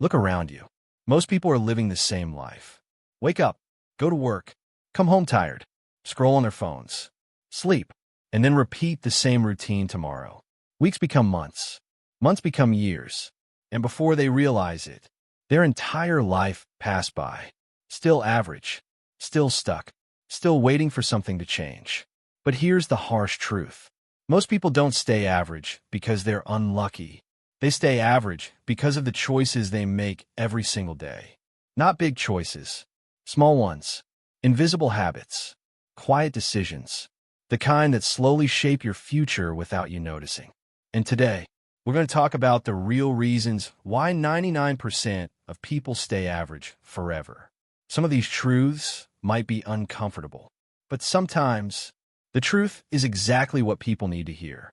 Look around you. Most people are living the same life. Wake up, go to work, come home tired, scroll on their phones, sleep, and then repeat the same routine tomorrow. Weeks become months, months become years, and before they realize it, their entire life passed by. Still average, still stuck, still waiting for something to change. But here's the harsh truth. Most people don't stay average because they're unlucky. They stay average because of the choices they make every single day. Not big choices, small ones, invisible habits, quiet decisions, the kind that slowly shape your future without you noticing. And today, we're going to talk about the real reasons why 99% of people stay average forever. Some of these truths might be uncomfortable, but sometimes the truth is exactly what people need to hear.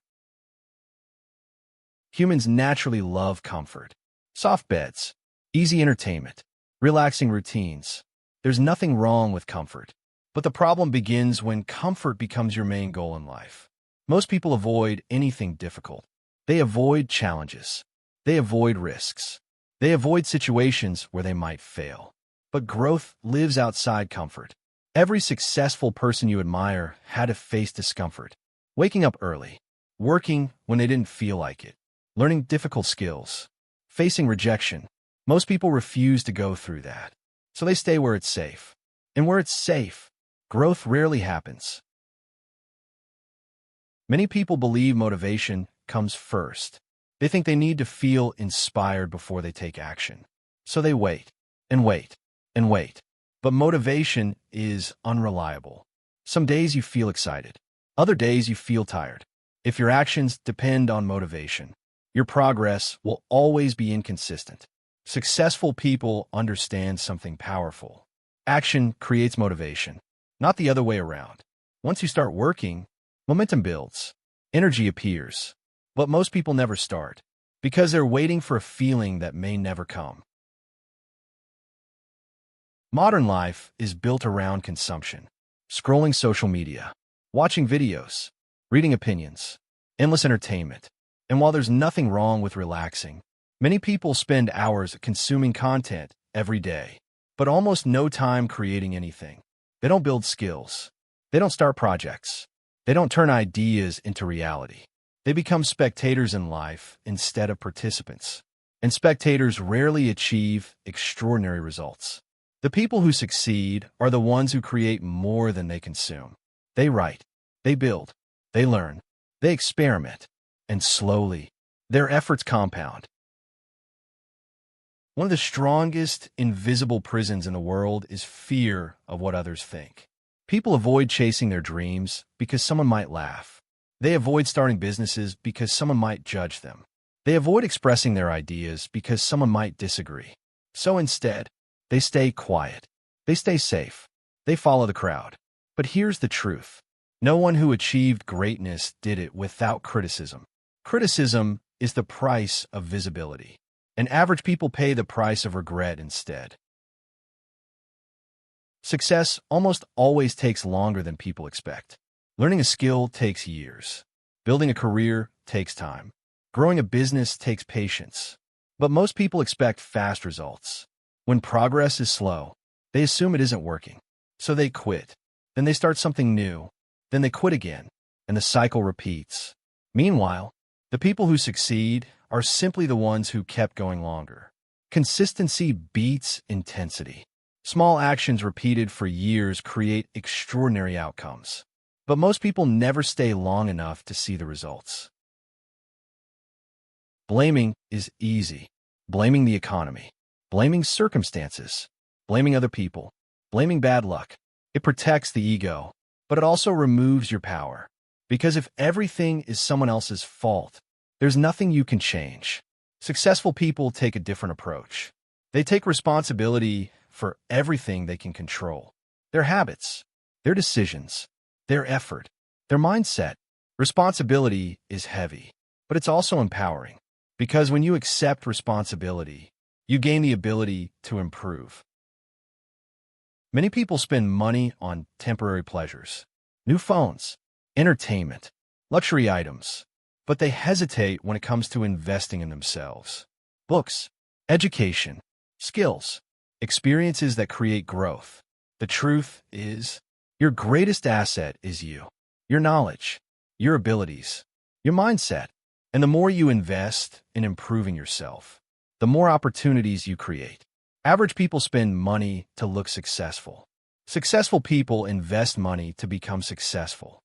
Humans naturally love comfort. Soft beds, easy entertainment, relaxing routines. There's nothing wrong with comfort. But the problem begins when comfort becomes your main goal in life. Most people avoid anything difficult. They avoid challenges. They avoid risks. They avoid situations where they might fail. But growth lives outside comfort. Every successful person you admire had to face discomfort. Waking up early, working when they didn't feel like it, learning difficult skills, facing rejection. Most people refuse to go through that. So they stay where it's safe. And where it's safe, growth rarely happens. Many people believe motivation comes first. They think they need to feel inspired before they take action. So they wait, and wait, and wait. But motivation is unreliable. Some days you feel excited. Other days you feel tired. If your actions depend on motivation, your progress will always be inconsistent. Successful people understand something powerful. Action creates motivation, not the other way around. Once you start working, momentum builds, energy appears. But most people never start because they're waiting for a feeling that may never come. Modern life is built around consumption, scrolling social media, watching videos, reading opinions, endless entertainment. And while there's nothing wrong with relaxing, many people spend hours consuming content every day, but almost no time creating anything. They don't build skills. They don't start projects. They don't turn ideas into reality. They become spectators in life instead of participants. And spectators rarely achieve extraordinary results. The people who succeed are the ones who create more than they consume. They write, they build, they learn, they experiment, and slowly, their efforts compound. One of the strongest invisible prisons in the world is fear of what others think. People avoid chasing their dreams because someone might laugh. They avoid starting businesses because someone might judge them. They avoid expressing their ideas because someone might disagree. So instead, they stay quiet. They stay safe. They follow the crowd. But here's the truth. No one who achieved greatness did it without criticism. Criticism is the price of visibility. And average people pay the price of regret instead. Success almost always takes longer than people expect. Learning a skill takes years. Building a career takes time. Growing a business takes patience. But most people expect fast results. When progress is slow, they assume it isn't working. So they quit. Then they start something new. Then they quit again. And the cycle repeats. Meanwhile, the people who succeed are simply the ones who kept going longer. Consistency beats intensity. Small actions repeated for years create extraordinary outcomes. But most people never stay long enough to see the results. Blaming is easy. Blaming the economy. Blaming circumstances. Blaming other people. Blaming bad luck. It protects the ego, but it also removes your power. Because if everything is someone else's fault, there's nothing you can change. Successful people take a different approach. They take responsibility for everything they can control. Their habits, their decisions, their effort, their mindset. Responsibility is heavy, but it's also empowering. Because when you accept responsibility, you gain the ability to improve. Many people spend money on temporary pleasures, new phones, entertainment, luxury items, but they hesitate when it comes to investing in themselves. Books, education, skills, experiences that create growth. The truth is, your greatest asset is you, your knowledge, your abilities, your mindset. And the more you invest in improving yourself, the more opportunities you create. Average people spend money to look successful. Successful people invest money to become successful.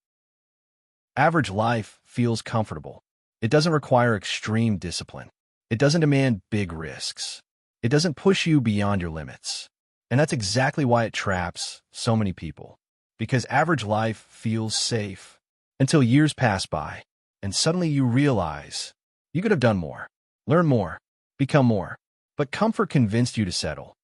Average life feels comfortable. It doesn't require extreme discipline. It doesn't demand big risks. It doesn't push you beyond your limits. And that's exactly why it traps so many people. Because average life feels safe until years pass by, and suddenly you realize you could have done more, learn more, become more, but comfort convinced you to settle.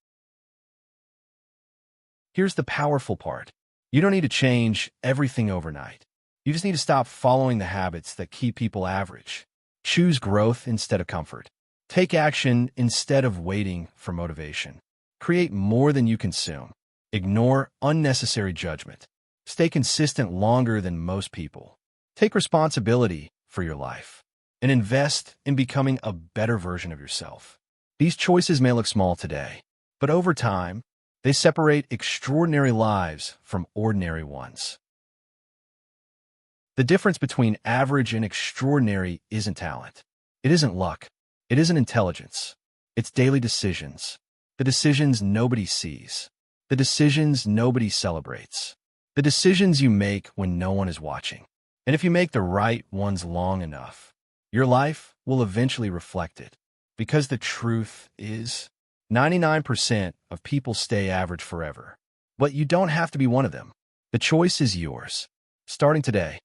Here's the powerful part. You don't need to change everything overnight. You just need to stop following the habits that keep people average. Choose growth instead of comfort. Take action instead of waiting for motivation. Create more than you consume. Ignore unnecessary judgment. Stay consistent longer than most people. Take responsibility for your life and invest in becoming a better version of yourself. These choices may look small today, but over time, they separate extraordinary lives from ordinary ones. The difference between average and extraordinary isn't talent. It isn't luck. It isn't intelligence. It's daily decisions. The decisions nobody sees. The decisions nobody celebrates. The decisions you make when no one is watching. And if you make the right ones long enough, your life will eventually reflect it. Because the truth is, 99% of people stay average forever. But you don't have to be one of them. The choice is yours. Starting today,